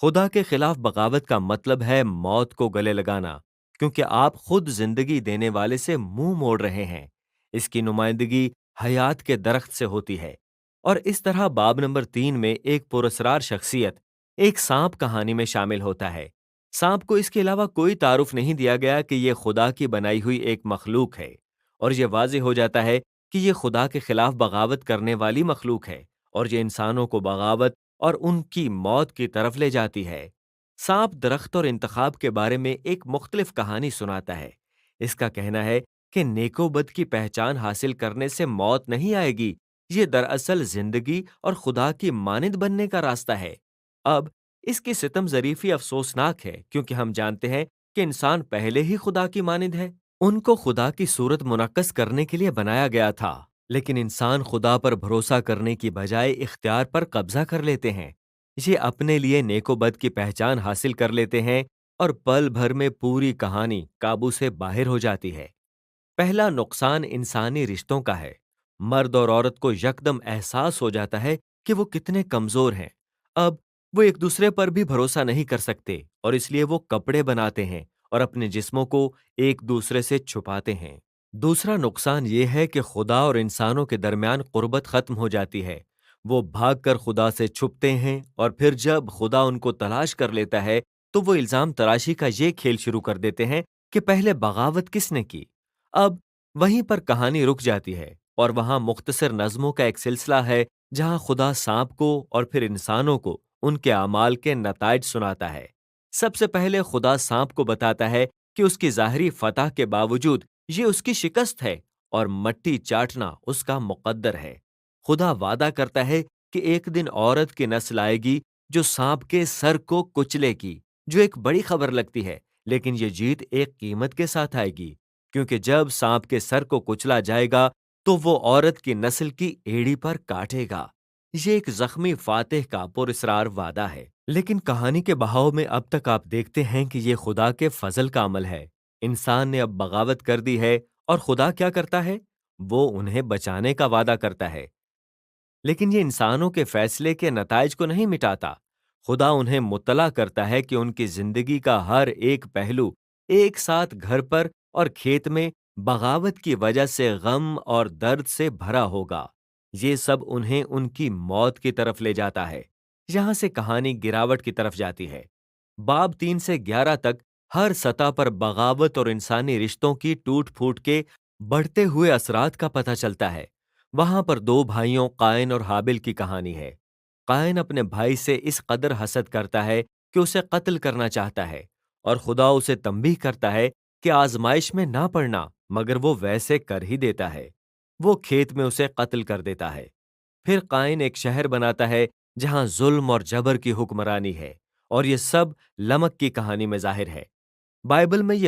خدا کے خلاف بغاوت کا مطلب ہے موت کو گلے لگانا، کیونکہ آپ خود زندگی دینے والے سے منہ موڑ رہے ہیں۔ اس کی نمائندگی حیات کے درخت سے ہوتی ہے۔ اور اس طرح باب نمبر 3 میں ایک پراسرار شخصیت ایک سانپ کہانی میں شامل ہوتا ہے۔ سانپ کو اس کے علاوہ کوئی تعارف نہیں دیا گیا کہ یہ خدا کی بنائی ہوئی ایک مخلوق ہے، اور یہ واضح ہو جاتا ہے کہ یہ خدا کے خلاف بغاوت کرنے والی مخلوق ہے، اور یہ انسانوں کو بغاوت اور ان کی موت کی طرف لے جاتی ہے۔ سانپ درخت اور انتخاب کے بارے میں ایک مختلف کہانی سناتا ہے۔ اس کا کہنا ہے کہ نیک و بد کی پہچان حاصل کرنے سے موت نہیں آئے گی، یہ دراصل زندگی اور خدا کی مانند بننے کا راستہ ہے۔ اب اس کی ستم ظریفی افسوسناک ہے، کیونکہ ہم جانتے ہیں کہ انسان پہلے ہی خدا کی مانند ہے۔ ان کو خدا کی صورت منعکس کرنے کے لیے بنایا گیا تھا، لیکن انسان خدا پر بھروسہ کرنے کی بجائے اختیار پر قبضہ کر لیتے ہیں۔ یہ اپنے لیے نیک و بد کی پہچان حاصل کر لیتے ہیں، اور پل بھر میں پوری کہانی قابو سے باہر ہو جاتی ہے۔ پہلا نقصان انسانی رشتوں کا ہے۔ مرد اور عورت کو یکدم احساس ہو جاتا ہے کہ وہ کتنے کمزور ہیں۔ اب وہ ایک دوسرے پر بھی بھروسہ نہیں کر سکتے، اور اس لیے وہ کپڑے بناتے ہیں اور اپنے جسموں کو ایک دوسرے سے چھپاتے ہیں۔ دوسرا نقصان یہ ہے کہ خدا اور انسانوں کے درمیان قربت ختم ہو جاتی ہے۔ وہ بھاگ کر خدا سے چھپتے ہیں، اور پھر جب خدا ان کو تلاش کر لیتا ہے تو وہ الزام تراشی کا یہ کھیل شروع کر دیتے ہیں کہ پہلے بغاوت کس نے کی۔ اب وہیں پر کہانی رک جاتی ہے، اور وہاں مختصر نظموں کا ایک سلسلہ ہے جہاں خدا سانپ کو اور پھر انسانوں کو ان کے اعمال کے نتائج سناتا ہے۔ سب سے پہلے خدا سانپ کو بتاتا ہے کہ اس کی ظاہری فتح کے باوجود یہ اس کی شکست ہے، اور مٹی چاٹنا اس کا مقدر ہے۔ خدا وعدہ کرتا ہے کہ ایک دن عورت کی نسل آئے گی جو سانپ کے سر کو کچلے گی، جو ایک بڑی خبر لگتی ہے، لیکن یہ جیت ایک قیمت کے ساتھ آئے گی، کیونکہ جب سانپ کے سر کو کچلا جائے گا تو وہ عورت کی نسل کی ایڑی پر کاٹے گا۔ یہ ایک زخمی فاتح کا پراسرار وعدہ ہے، لیکن کہانی کے بہاؤ میں اب تک آپ دیکھتے ہیں کہ یہ خدا کے فضل کا عمل ہے۔ انسان نے اب بغاوت کر دی ہے، اور خدا کیا کرتا ہے؟ وہ انہیں بچانے کا وعدہ کرتا ہے، لیکن یہ انسانوں کے فیصلے کے نتائج کو نہیں مٹاتا۔ خدا انہیں مطلع کرتا ہے کہ ان کی زندگی کا ہر ایک پہلو ایک ساتھ گھر پر اور کھیت میں بغاوت کی وجہ سے غم اور درد سے بھرا ہوگا۔ یہ سب انہیں ان کی موت کی طرف لے جاتا ہے۔ یہاں سے کہانی گراوٹ کی طرف جاتی ہے۔ باب 3 سے 11 تک ہر سطح پر بغاوت اور انسانی رشتوں کی ٹوٹ پھوٹ کے بڑھتے ہوئے اثرات کا پتہ چلتا ہے۔ وہاں پر دو بھائیوں قائن اور حابل کی کہانی ہے۔ قائن اپنے بھائی سے اس قدر حسد کرتا ہے کہ اسے قتل کرنا چاہتا ہے، اور خدا اسے تنبیہ کرتا ہے کہ آزمائش میں نہ پڑنا، مگر وہ ویسے کر ہی دیتا ہے۔ وہ کھیت میں اسے قتل کر دیتا ہے۔ پھر قائن ایک شہر بناتا ہے جہاں ظلم اور جبر کی حکمرانی ہے، اور یہ سب لمک کی کہانی میں ظاہر ہے۔ بائبل میں یہ